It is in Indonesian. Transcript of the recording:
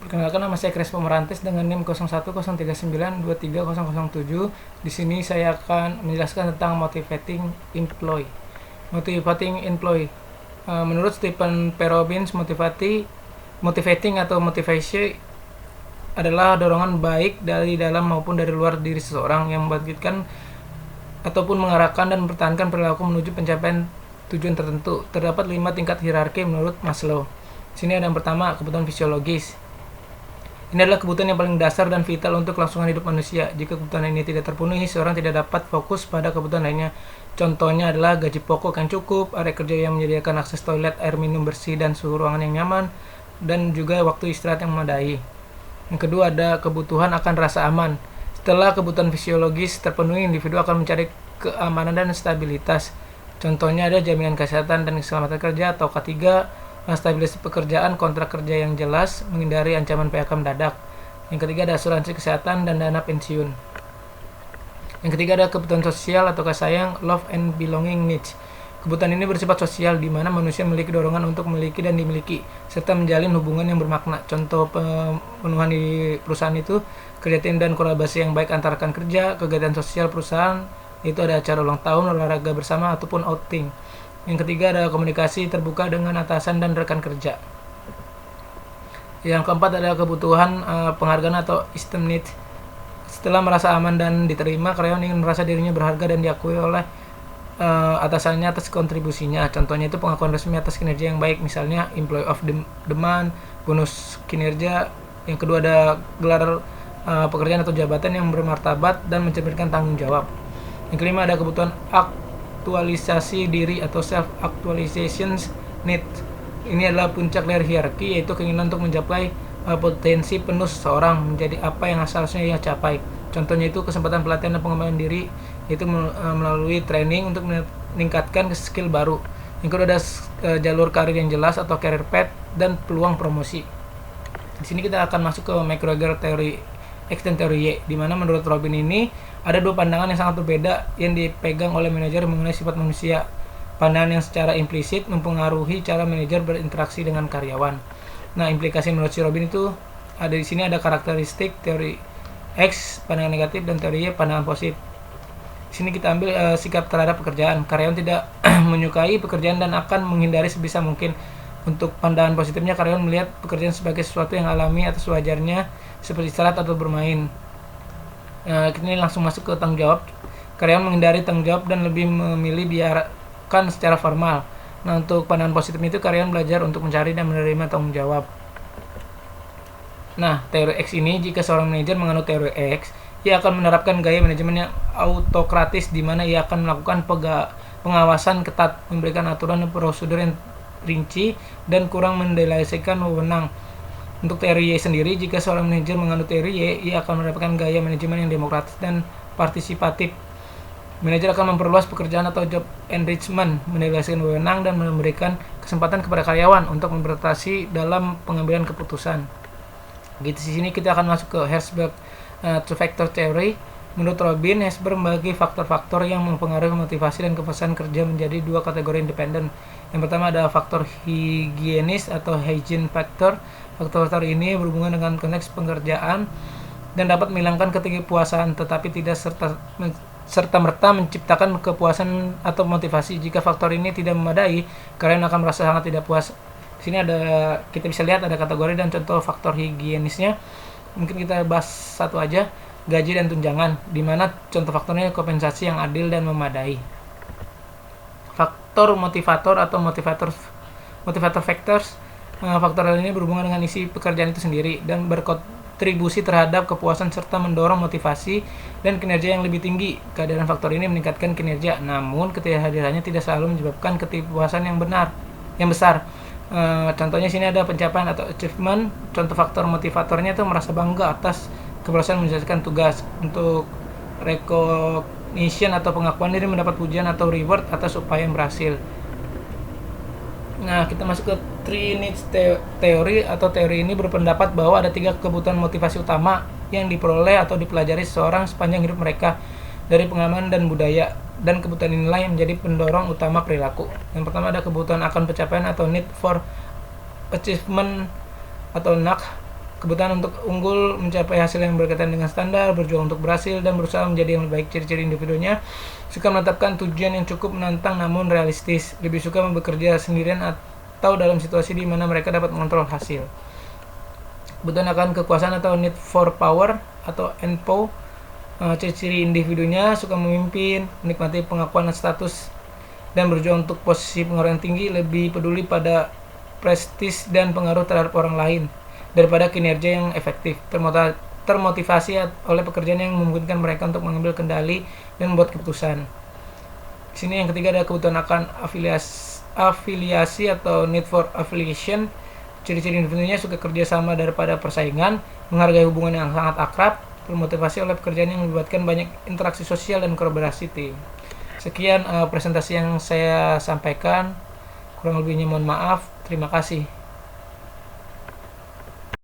Perkenalkan, nama saya Crespo Merantes dengan NIM 0103923007. Di sini saya akan menjelaskan tentang motivating employee. Motivating employee. Menurut Stephen P. Robbins, motivating atau motivasi adalah dorongan baik dari dalam maupun dari luar diri seseorang yang membangkitkan ataupun mengarahkan dan mempertahankan perilaku menuju pencapaian tujuan tertentu. Terdapat 5 tingkat hierarki menurut Maslow. Di sini ada yang pertama, kebutuhan fisiologis. Ini adalah kebutuhan yang paling dasar dan vital untuk kelangsungan hidup manusia. Jika kebutuhan ini tidak terpenuhi, seorang tidak dapat fokus pada kebutuhan lainnya. Contohnya adalah gaji pokok yang cukup, area kerja yang menyediakan akses toilet, air minum bersih, dan suhu ruangan yang nyaman, dan juga waktu istirahat yang memadai. Yang kedua ada kebutuhan akan rasa aman. Setelah kebutuhan fisiologis terpenuhi, individu akan mencari keamanan dan stabilitas. Contohnya ada jaminan kesehatan dan keselamatan kerja, atau ketiga, stabilitas pekerjaan, kontrak kerja yang jelas, menghindari ancaman PHK mendadak. Yang ketiga ada asuransi kesehatan dan dana pensiun. Yang ketiga ada kebutuhan sosial atau kasih sayang, love and belonging needs. Kebutuhan ini bersifat sosial, di mana manusia memiliki dorongan untuk memiliki dan dimiliki, serta menjalin hubungan yang bermakna. Contoh pemenuhan di perusahaan itu kerja tim dan kolaborasi yang baik antara rekan kerja, kegiatan sosial perusahaan, itu ada acara ulang tahun, olahraga bersama, ataupun outing. Yang ketiga ada komunikasi terbuka dengan atasan dan rekan kerja. Yang keempat ada kebutuhan penghargaan atau esteem need. Setelah merasa aman dan diterima, karyawan ingin merasa dirinya berharga dan diakui oleh atasannya atas kontribusinya. Contohnya itu pengakuan resmi atas kinerja yang baik, misalnya Employee of the Month, bonus kinerja. Yang kedua ada gelar pekerjaan atau jabatan yang bermartabat dan mencerminkan tanggung jawab. Yang kelima ada kebutuhan aktualisasi diri atau self actualization need. Ini adalah puncak dari hierarki, yaitu keinginan untuk mencapai potensi penuh seseorang menjadi apa yang seharusnya ia capai. Contohnya itu kesempatan pelatihan dan pengembangan diri, yaitu melalui training untuk meningkatkan skill baru. Yang kedua ada jalur karir yang jelas atau career path dan peluang promosi. Di sini kita akan masuk ke McGregor teori X dan teori Y, di mana menurut Robin ini ada dua pandangan yang sangat berbeda yang dipegang oleh manajer mengenai sifat manusia. Pandangan yang secara implisit mempengaruhi cara manajer berinteraksi dengan karyawan. Nah, implikasi menurut si Robin itu ada di sini, ada karakteristik teori X pandangan negatif dan teori Y pandangan positif. Di sini kita ambil sikap terhadap pekerjaan. Karyawan tidak menyukai pekerjaan dan akan menghindari sebisa mungkin. Untuk pandangan positifnya, karyawan melihat pekerjaan sebagai sesuatu yang alami atau sewajarnya, seperti istirahat atau bermain. Kita ini langsung masuk ke tanggung jawab. Karyawan menghindari tanggung jawab dan lebih memilih biarkan secara formal. Nah, untuk pandangan positif itu, karyawan belajar untuk mencari dan menerima tanggung jawab. Nah, teori X ini, jika seorang manajer menganut teori X, ia akan menerapkan gaya manajemen yang autokratis, di mana ia akan melakukan pengawasan ketat, memberikan aturan dan prosedur yang rinci, dan kurang mendelegasikan wewenang. Untuk teori Y sendiri, jika seorang manajer menganut teori Y, ia akan menerapkan gaya manajemen yang demokratis dan partisipatif. Manajer akan memperluas pekerjaan atau job enrichment, mendelegasikan wewenang, dan memberikan kesempatan kepada karyawan untuk berpartisipasi dalam pengambilan keputusan. Di sini kita akan masuk ke Herzberg two factor theory. Menurut Robin, Herzberg membagi faktor-faktor yang mempengaruhi motivasi dan kepuasan kerja menjadi dua kategori independen. Yang pertama ada faktor higienis atau hygiene factor. Faktor-faktor ini berhubungan dengan konteks pekerjaan dan dapat menghilangkan ketidakpuasan, tetapi tidak serta-merta menciptakan kepuasan atau motivasi. Jika faktor ini tidak memadai, karyawan akan merasa sangat tidak puas. Di sini kita bisa lihat ada kategori dan contoh faktor higienisnya. Mungkin kita bahas satu aja, gaji dan tunjangan, di mana contoh faktornya kompensasi yang adil dan memadai. Faktor motivator atau motivator factors. Faktor ini berhubungan dengan isi pekerjaan itu sendiri dan berkontribusi terhadap kepuasan serta mendorong motivasi dan kinerja yang lebih tinggi. Kehadiran faktor ini meningkatkan kinerja, namun ketidakhadirannya tidak selalu menyebabkan ketidakpuasan yang besar. Contohnya sini ada pencapaian atau achievement. Contoh faktor motivatornya itu merasa bangga atas keberhasilan menyelesaikan tugas. Untuk recognition atau pengakuan diri, mendapat pujian atau reward atas upaya yang berhasil. Nah, kita masuk ke three needs teori atau teori ini berpendapat bahwa ada 3 kebutuhan motivasi utama yang diperoleh atau dipelajari seseorang sepanjang hidup mereka dari pengalaman dan budaya, dan kebutuhan inilah yang menjadi pendorong utama perilaku. Yang pertama ada kebutuhan akan pencapaian atau need for achievement atau NAC. Kebutuhan untuk unggul, mencapai hasil yang berkaitan dengan standar, berjuang untuk berhasil, dan berusaha menjadi yang lebih baik. Ciri-ciri individunya: suka menetapkan tujuan yang cukup menantang namun realistis, lebih suka bekerja sendirian atau dalam situasi di mana mereka dapat mengontrol hasil. Kebutuhan akan kekuasaan atau need for power atau NPO. Ciri-ciri individunya: suka memimpin, menikmati pengakuan status, dan berjuang untuk posisi pengaruh yang tinggi, lebih peduli pada prestis dan pengaruh terhadap orang lain daripada kinerja yang efektif, termotivasi oleh pekerjaan yang memungkinkan mereka untuk mengambil kendali dan membuat keputusan. Di sini yang ketiga ada kebutuhan akan afiliasi atau need for affiliation. Ciri-ciri individunya: suka kerja sama daripada persaingan, menghargai hubungan yang sangat akrab, termotivasi oleh pekerjaan yang melibatkan banyak interaksi sosial dan kolaborasi tim. Sekian presentasi yang saya sampaikan, kurang lebihnya mohon maaf. Terima kasih.